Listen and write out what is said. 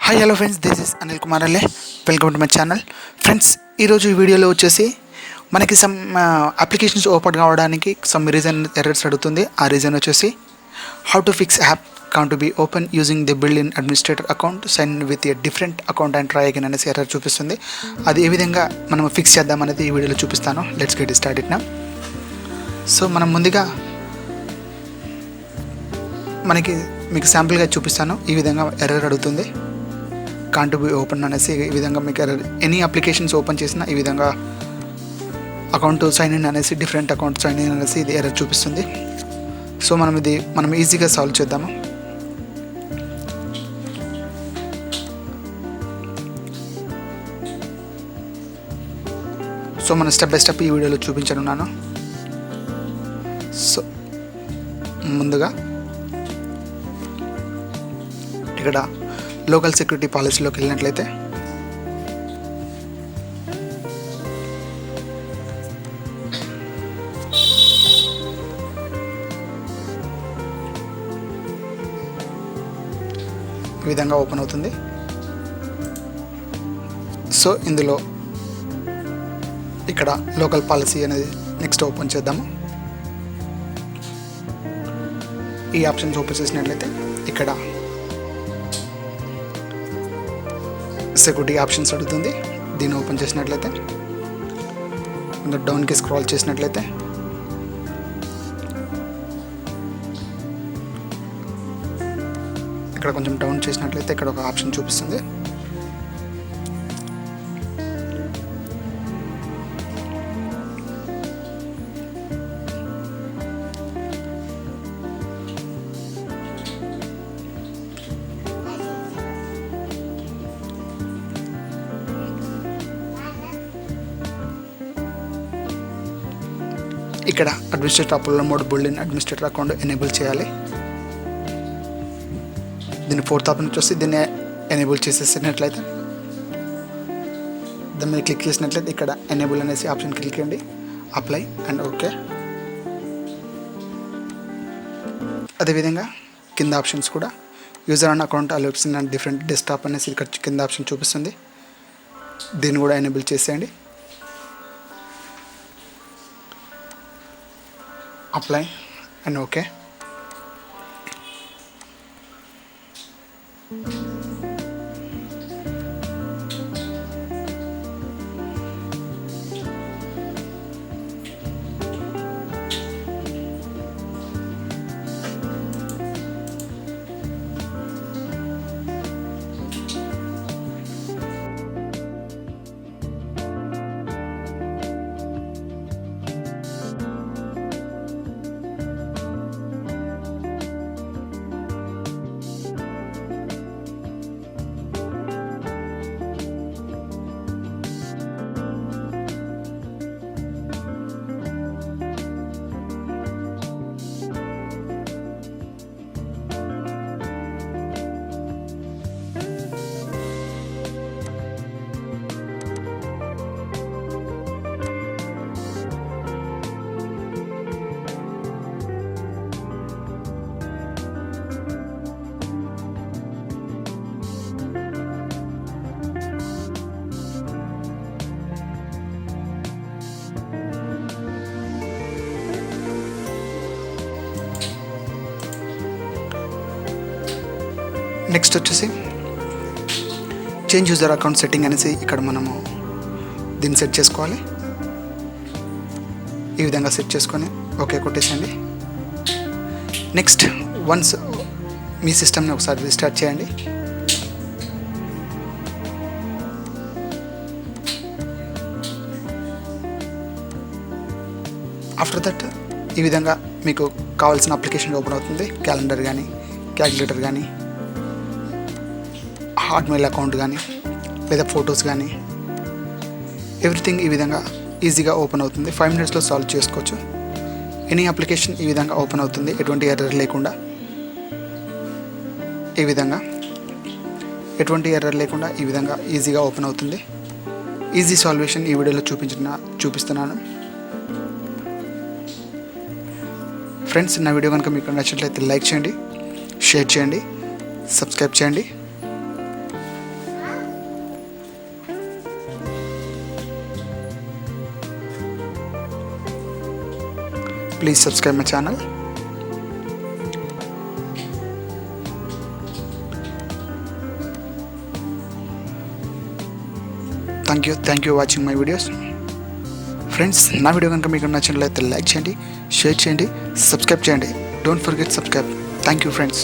Hi hello friends, this is Anil Kumar Alle. Welcome to my channel. Friends, ఈరోజు ఈ వీడియోలో వచ్చేసి మనకి సమ్ అప్లికేషన్స్ ఓపెన్ కావడానికి రీజన్ ఎర్రర్స్ అడుగుతుంది. ఆ రీజన్ వచ్చేసి how to fix app can't to be open using the built in administrator account sign with a different account and try again అనేసి ఎర్రర్ చూపిస్తుంది. అది ఏ విధంగా మనం ఫిక్స్ చేద్దాం అనేది ఈ వీడియోలో చూపిస్తాను. Let's get start it now. So మనం ముందుగా మీకు శాంపుల్గా చూపిస్తాను. ఈ విధంగా ఎర్రర్ అడుగుతుంది, కాంట్ బి ఓపెన్ అనేసి. ఈ విధంగా మీకు ఎర్రర్ ఎనీ అప్లికేషన్స్ ఓపెన్ చేసినా ఈ విధంగా అకౌంట్ సైన్ ఇన్ అనేసి, డిఫరెంట్ అకౌంట్ సైన్ ఇన్ అనేసి ఇది ఎర్రర్ చూపిస్తుంది. సో మనం ఈజీగా సాల్వ్ చేద్దాము. సో మనం స్టెప్ బై స్టెప్ ఈ వీడియోలో చూపించనున్నాను. సో ముందుగా ఇక్కడ లోకల్ సెక్యూరిటీ పాలసీలోకి వెళ్ళినట్లయితే ఈ విధంగా ఓపెన్ అవుతుంది. సో ఇందులో ఇక్కడ లోకల్ పాలసీ అనేది నెక్స్ట్ ఓపెన్ చేద్దాము. ఈ ఆప్షన్స్ ఓపెన్ చేసినట్లయితే ఇక్కడ సెక్యూరిటీ ఆప్షన్స్ అడుగుతుంది. దీన్ని ఓపెన్ చేసినట్లయితే డౌన్కి స్క్రాల్ చేసినట్లయితే ఇక్కడ కొంచెం డౌన్ చేసినట్లయితే ఇక్కడ ఒక ఆప్షన్ చూపిస్తుంది. ఇక్కడ administrator approval mode build in administrator account enable చేయాలి. దీన్ని ఫోర్త్ ఆప్షన్ వచ్చి దీన్ని ఎనేబుల్ చేసేసినట్లయితే దాని మీద క్లిక్ చేసినట్లయితే ఇక్కడ ఎనేబుల్ అనేసి ఆప్షన్ క్లిక్ చేయండి. Apply and okay. అదేవిధంగా కింద ఆప్షన్స్ కూడా user and account alerts and different desktop అనేసి ఇక్కడ కింద ఆప్షన్ చూపిస్తుంది. దీన్ని కూడా ఎనేబుల్ చేసేయండి. Apply and okay. నెక్స్ట్ వచ్చేసి చేంజ్ యూజర్ అకౌంట్ సెట్టింగ్ అనేసి ఇక్కడ మనము దీన్ని సెట్ చేసుకోవాలి. ఈ విధంగా సెట్ చేసుకొని ఓకే కొట్టేసండి. నెక్స్ట్ వన్స్ మీ సిస్టమ్ని ఒకసారి రీస్టార్ట్ చేయండి. ఆఫ్టర్ దట్ ఈ విధంగా మీకు కావాల్సిన అప్లికేషన్ ఓపెన్ అవుతుంది. క్యాలెండర్ కానీ, క్యాలిక్యులేటర్ కానీ, హాట్మెయిల్ అకౌంట్ కానీ, లేదా ఫొటోస్ కానీ, ఎవ్రీథింగ్ ఈ విధంగా ఈజీగా ఓపెన్ అవుతుంది. 5 minutesలో సాల్వ్ చేసుకోవచ్చు. ఎనీ అప్లికేషన్ ఈ విధంగా ఓపెన్ అవుతుంది, ఎటువంటి ఎర్రర్ లేకుండా. ఈ విధంగా ఎటువంటి ఎర్రర్ లేకుండా ఈ విధంగా ఈజీగా ఓపెన్ అవుతుంది. ఈజీ సాల్వేషన్ ఈ వీడియోలో చూపిస్తున్నాను. ఫ్రెండ్స్, నా వీడియో కనుక మీకు నచ్చినట్లయితే లైక్ చేయండి, షేర్ చేయండి, సబ్స్క్రైబ్ చేయండి. Please subscribe my channel. Thank you watching my videos. Friends, నా వీడియో కనుక మీకు నచ్చినట్లయితే లైక్ చేయండి, షేర్ చేయండి, సబ్స్క్రైబ్ చేయండి. Don't forget subscribe. Thank you friends.